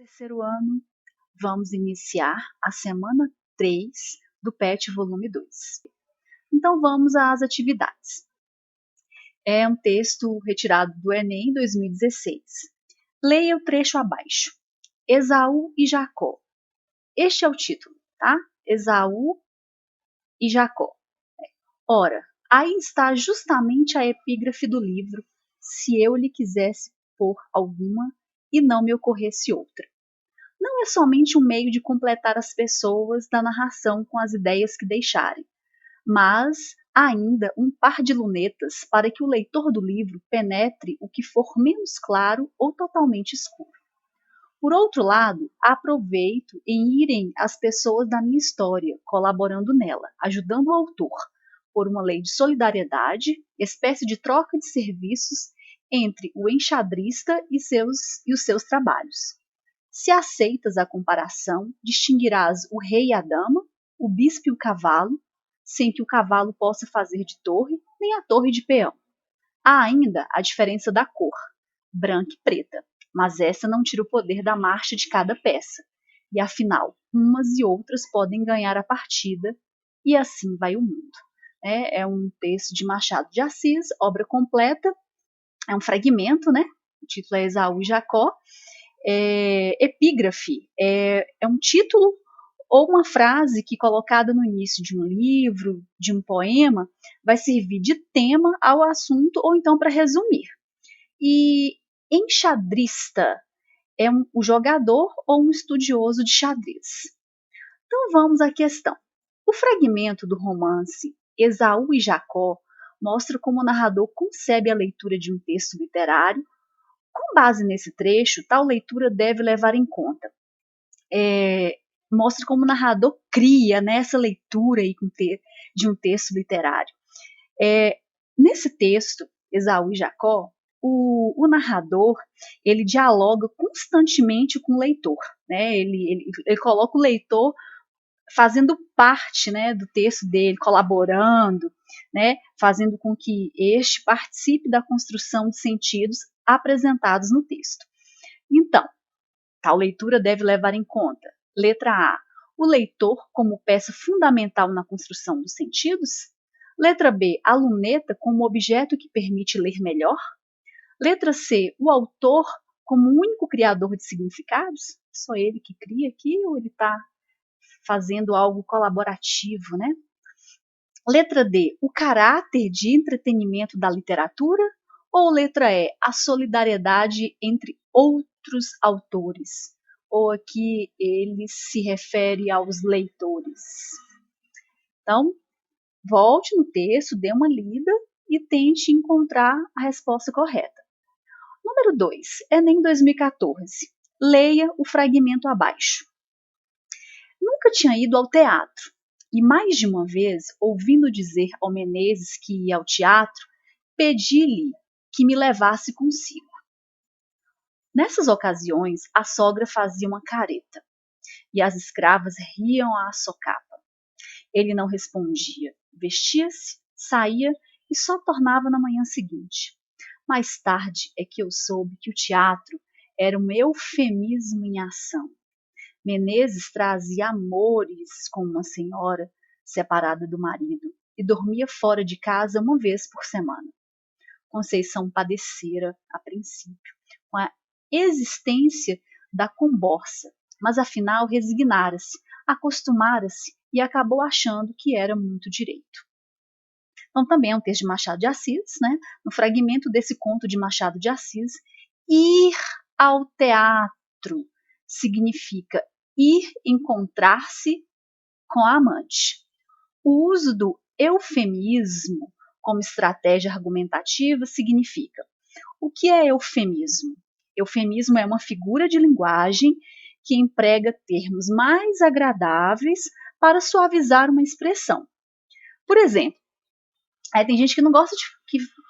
Terceiro ano, vamos iniciar a semana 3 do PET volume 2. Então vamos às atividades. É um texto retirado do Enem 2016. Leia o trecho abaixo. Esaú e Jacó. Este é o título, tá? Esaú e Jacó. Ora, aí está justamente a epígrafe do livro, se eu lhe quisesse pôr alguma e não me ocorresse outra. Não é somente um meio de completar as pessoas da narração com as ideias que deixarem, mas ainda um par de lunetas para que o leitor do livro penetre o que for menos claro ou totalmente escuro. Por outro lado, aproveito em irem as pessoas da minha história, colaborando nela, ajudando o autor, por uma lei de solidariedade, espécie de troca de serviços entre o enxadrista e os seus trabalhos. Se aceitas a comparação, distinguirás o rei e a dama, o bispo e o cavalo, sem que o cavalo possa fazer de torre, nem a torre de peão. Há ainda a diferença da cor, branca e preta, mas essa não tira o poder da marcha de cada peça. E afinal, umas e outras podem ganhar a partida, e assim vai o mundo. É um texto de Machado de Assis, obra completa, é um fragmento, né? O título é Esaú e Jacó. Epígrafe é um título ou uma frase que, colocada no início de um livro, de um poema, vai servir de tema ao assunto ou então para resumir. E enxadrista é o jogador ou um estudioso de xadrez. Então vamos à questão. O fragmento do romance Esaú e Jacó mostra como o narrador concebe a leitura de um texto literário. Com base nesse trecho, tal leitura deve levar em conta. Mostra como o narrador cria essa leitura aí de um texto literário. Nesse texto, Esaú e Jacó, o narrador ele dialoga constantemente com o leitor. Né? Ele coloca o leitor fazendo parte, né, do texto dele, colaborando, né, fazendo com que este participe da construção de sentidos apresentados no texto. Então, tal leitura deve levar em conta, letra A, o leitor como peça fundamental na construção dos sentidos. Letra B, a luneta como objeto que permite ler melhor. Letra C, o autor como único criador de significados. Só ele que cria aqui ou ele está fazendo algo colaborativo, né? Letra D, o caráter de entretenimento da literatura. Ou letra E, a solidariedade entre outros autores. Ou aqui ele se refere aos leitores. Então, volte no texto, dê uma lida e tente encontrar a resposta correta. Número 2, Enem 2014. Leia o fragmento abaixo. Nunca tinha ido ao teatro, e mais de uma vez, ouvindo dizer ao Menezes que ia ao teatro, pedi-lhe que me levasse consigo. Nessas ocasiões, a sogra fazia uma careta, e as escravas riam à socapa. Ele não respondia, vestia-se, saía e só tornava na manhã seguinte. Mais tarde é que eu soube que o teatro era um eufemismo em ação. Menezes trazia amores com uma senhora separada do marido e dormia fora de casa uma vez por semana. Conceição padecera, a princípio, com a existência da comborça, mas afinal resignara-se, acostumara-se e acabou achando que era muito direito. Então também é um texto de Machado de Assis, né? No fragmento desse conto de Machado de Assis, ir ao teatro significa ir encontrar-se com a amante. O uso do eufemismo como estratégia argumentativa significa: o que é eufemismo? Eufemismo é uma figura de linguagem que emprega termos mais agradáveis para suavizar uma expressão. Por exemplo, tem gente que não gosta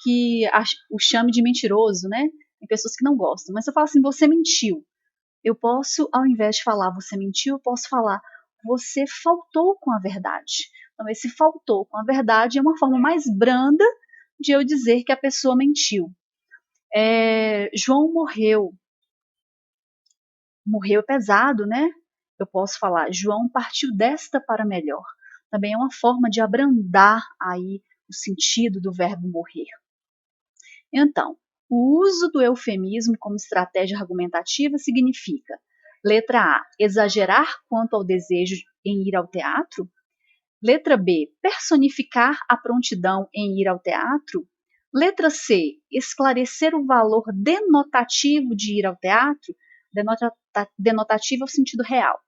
que o chame de mentiroso, né? Tem pessoas que não gostam. Mas se eu falo assim, você mentiu, eu posso, ao invés de falar você mentiu, eu posso falar você faltou com a verdade. Então, esse faltou com a verdade é uma forma mais branda de eu dizer que a pessoa mentiu. João morreu. morreu pesado, né? Eu posso falar, João partiu desta para melhor. Também é uma forma de abrandar aí o sentido do verbo morrer. Então, o uso do eufemismo como estratégia argumentativa significa: letra A, exagerar quanto ao desejo em ir ao teatro. Letra B, personificar a prontidão em ir ao teatro. Letra C, esclarecer o valor denotativo de ir ao teatro. Denotativo é o sentido real.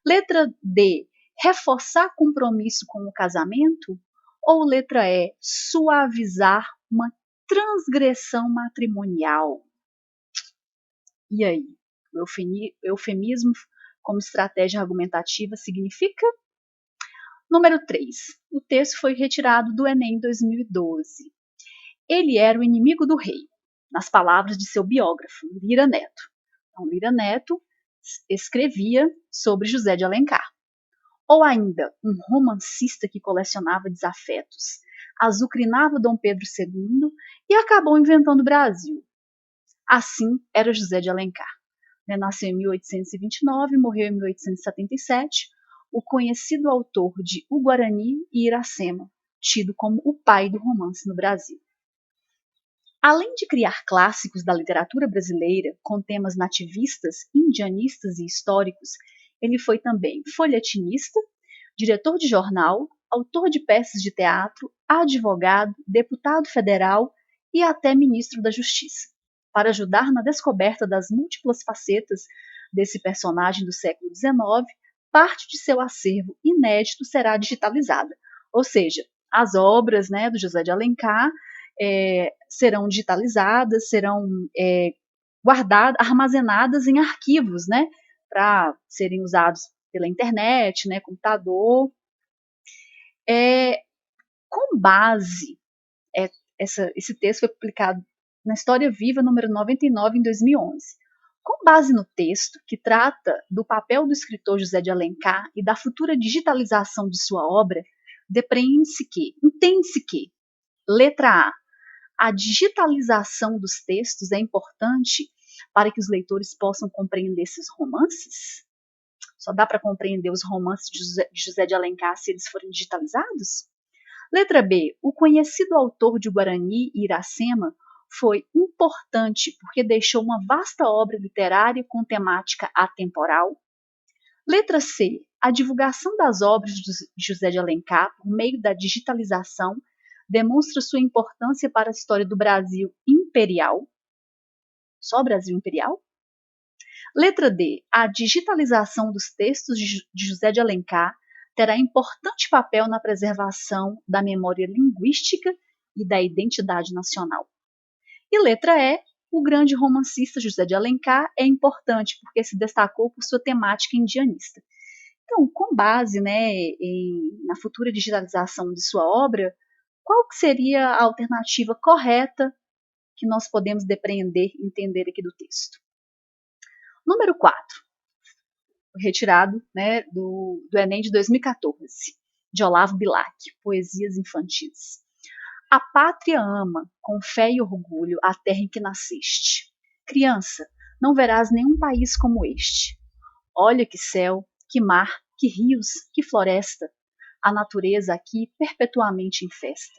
Letra D, reforçar compromisso com o casamento. Ou letra E, suavizar uma transgressão matrimonial. E aí? O eufemismo como estratégia argumentativa significa? Número 3. O texto foi retirado do Enem 2012. Ele era o inimigo do rei, nas palavras de seu biógrafo, Lira Neto. Então, Lira Neto escrevia sobre José de Alencar. Ou ainda, um romancista que colecionava desafetos, azucrinava Dom Pedro II e acabou inventando o Brasil. Assim era José de Alencar. Nasceu em 1829 e morreu em 1877, o conhecido autor de O Guarani e Iracema, tido como o pai do romance no Brasil. Além de criar clássicos da literatura brasileira com temas nativistas, indianistas e históricos, ele foi também folhetinista, diretor de jornal, autor de peças de teatro, advogado, deputado federal e até ministro da Justiça. Para ajudar na descoberta das múltiplas facetas desse personagem do século XIX, parte de seu acervo inédito será digitalizada, ou seja, as obras, do José de Alencar serão digitalizadas, serão guardadas, armazenadas em arquivos, para serem usados pela internet, computador. Com base, esse texto foi publicado na História Viva, número 99, em 2011. Com base no texto, que trata do papel do escritor José de Alencar e da futura digitalização de sua obra, entende-se que, letra A digitalização dos textos é importante para que os leitores possam compreender esses romances? Só dá para compreender os romances de José de Alencar se eles forem digitalizados? Letra B. O conhecido autor de Guarani e Iracema foi importante porque deixou uma vasta obra literária com temática atemporal. Letra C. A divulgação das obras de José de Alencar por meio da digitalização demonstra sua importância para a história do Brasil imperial. Só Brasil imperial? Letra D. A digitalização dos textos de José de Alencar terá importante papel na preservação da memória linguística e da identidade nacional. E letra E. O grande romancista José de Alencar é importante porque se destacou por sua temática indianista. Então, com base na futura digitalização de sua obra, qual que seria a alternativa correta que nós podemos depreender e entender aqui do texto? Número 4, retirado do Enem de 2014, de Olavo Bilac, Poesias Infantis. A pátria ama, com fé e orgulho, a terra em que nasceste. Criança, não verás nenhum país como este. Olha que céu, que mar, que rios, que floresta. A natureza aqui perpetuamente em festa.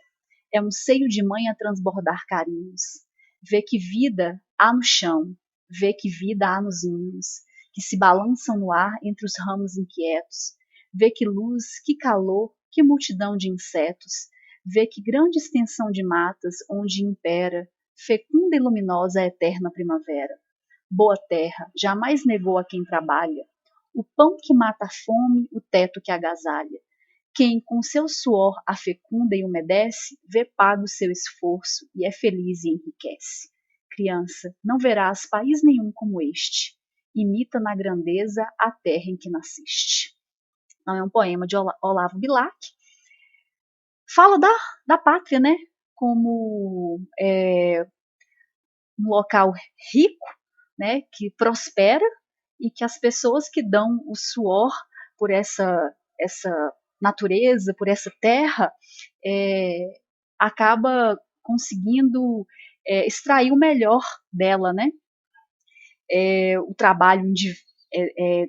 É um seio de mãe a transbordar carinhos. Vê que vida há no chão, vê que vida há nos ninhos, que se balançam no ar entre os ramos inquietos. Vê que luz, que calor, que multidão de insetos. Vê que grande extensão de matas onde impera, fecunda e luminosa a eterna primavera. Boa terra, jamais negou a quem trabalha, o pão que mata a fome, o teto que agasalha. Quem com seu suor a fecunda e umedece, vê pago o seu esforço e é feliz e enriquece. Criança, não verás país nenhum como este. Imita na grandeza a terra em que nasceste. Não é um poema de Olavo Bilac. Fala da pátria, como um local rico, que prospera e que as pessoas que dão o suor por essa natureza, por essa terra, acaba conseguindo extrair o melhor dela, o trabalho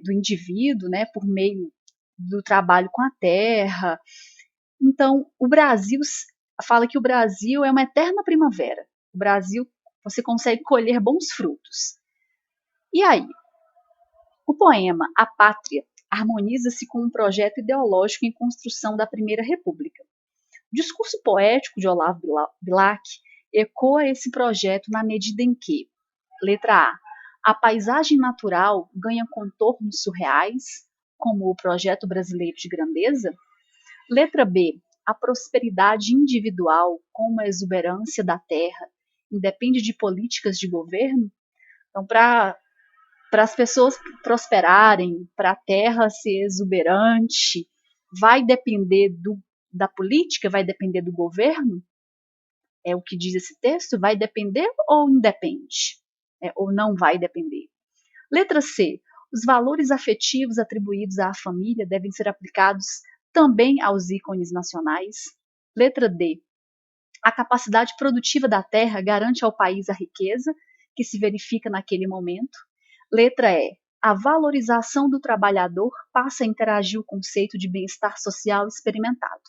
do indivíduo, né, por meio do trabalho com a terra. Então, o Brasil fala que o Brasil é uma eterna primavera. O Brasil, você consegue colher bons frutos. E aí, o poema A Pátria harmoniza-se com um projeto ideológico em construção da Primeira República. O discurso poético de Olavo Bilac ecoa esse projeto na medida em que, letra A paisagem natural ganha contornos surreais, como o projeto brasileiro de grandeza. Letra B, a prosperidade individual, como a exuberância da terra, independe de políticas de governo. Então, para as pessoas prosperarem, para a terra ser exuberante, vai depender da política, vai depender do governo? É o que diz esse texto? Vai depender ou independe? Ou não vai depender? Letra C. Os valores afetivos atribuídos à família devem ser aplicados também aos ícones nacionais. Letra D. A capacidade produtiva da terra garante ao país a riqueza que se verifica naquele momento. Letra E. A valorização do trabalhador passa a interagir o conceito de bem-estar social experimentado.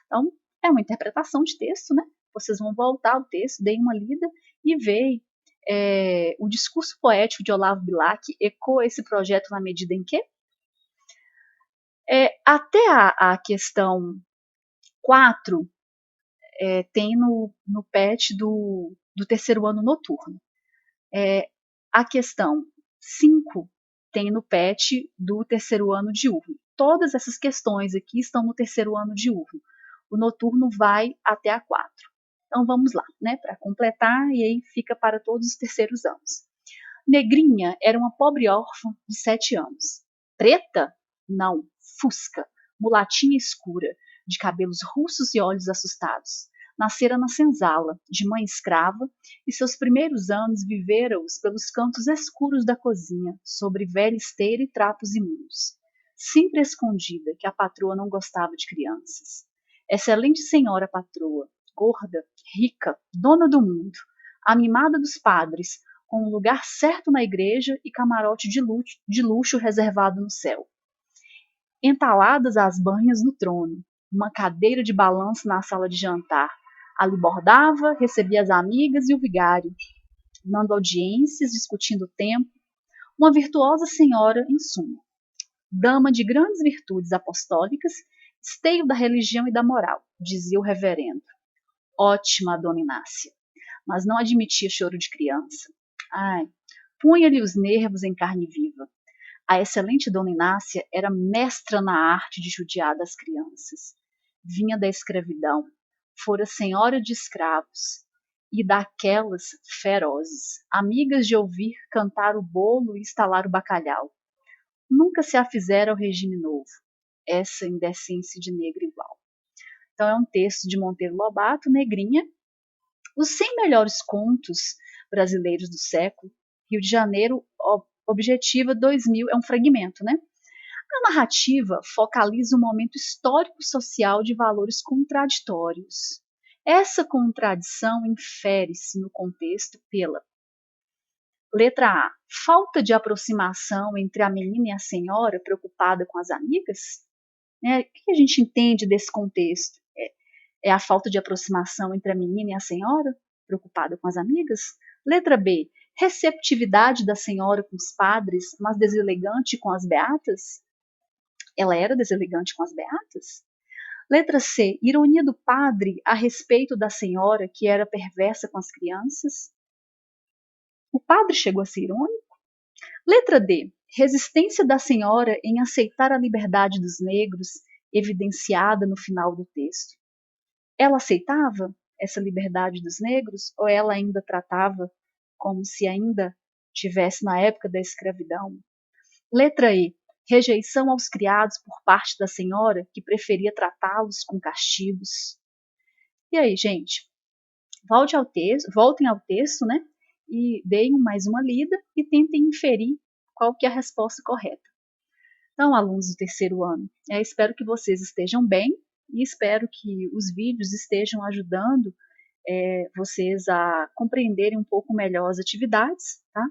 Então, é uma interpretação de texto, né? Vocês vão voltar ao texto, deem uma lida e veem o discurso poético de Olavo Bilac ecoa esse projeto na medida em que até a questão 4 tem no PET do terceiro ano noturno. A questão 5 tem no PET do terceiro ano diurno. Todas essas questões aqui estão no terceiro ano diurno. O noturno vai até a 4. Então vamos lá, né, para completar, e aí fica para todos os terceiros anos. Negrinha era uma pobre órfã de 7 anos. Preta? Não, fusca, mulatinha escura, de cabelos russos e olhos assustados. Nascera na senzala, de mãe escrava, e seus primeiros anos vivera-os pelos cantos escuros da cozinha, sobre velha esteira e trapos imundos. Sempre escondida, que a patroa não gostava de crianças. Excelente senhora patroa, gorda, rica, dona do mundo, a mimada dos padres, com um lugar certo na igreja e camarote de luxo reservado no céu. Entaladas as banhas no trono, uma cadeira de balanço na sala de jantar. Ali bordava, recebia as amigas e o vigário, dando audiências, discutindo o tempo. Uma virtuosa senhora, em suma. Dama de grandes virtudes apostólicas, esteio da religião e da moral, dizia o reverendo. Ótima, dona Inácia, mas não admitia choro de criança. Ai, punha-lhe os nervos em carne viva. A excelente dona Inácia era mestra na arte de judiar das crianças. Vinha da escravidão, fora senhora de escravos, e daquelas ferozes, amigas de ouvir cantar o bolo e estalar o bacalhau. Nunca se afizera ao regime novo, essa indecência de negra igual. Então é um texto de Monteiro Lobato, Negrinha, os 100 melhores contos brasileiros do século, Rio de Janeiro, Objetiva 2000, é um fragmento, né? A narrativa focaliza um momento histórico-social de valores contraditórios. Essa contradição infere-se no contexto pela letra A, falta de aproximação entre a menina e a senhora preocupada com as amigas. O que a gente entende desse contexto? É a falta de aproximação entre a menina e a senhora preocupada com as amigas? Letra B, receptividade da senhora com os padres, mas deselegante com as beatas? Ela era deselegante com as beatas? Letra C, ironia do padre a respeito da senhora que era perversa com as crianças? O padre chegou a ser irônico? Letra D, resistência da senhora em aceitar a liberdade dos negros, evidenciada no final do texto. Ela aceitava essa liberdade dos negros ou ela ainda tratava como se ainda tivesse na época da escravidão? Letra E, rejeição aos criados por parte da senhora que preferia tratá-los com castigos. E aí, gente, voltem ao texto, né? E deem mais uma lida e tentem inferir qual que é a resposta correta. Então, alunos do terceiro ano, espero que vocês estejam bem e espero que os vídeos estejam ajudando vocês a compreenderem um pouco melhor as atividades, tá?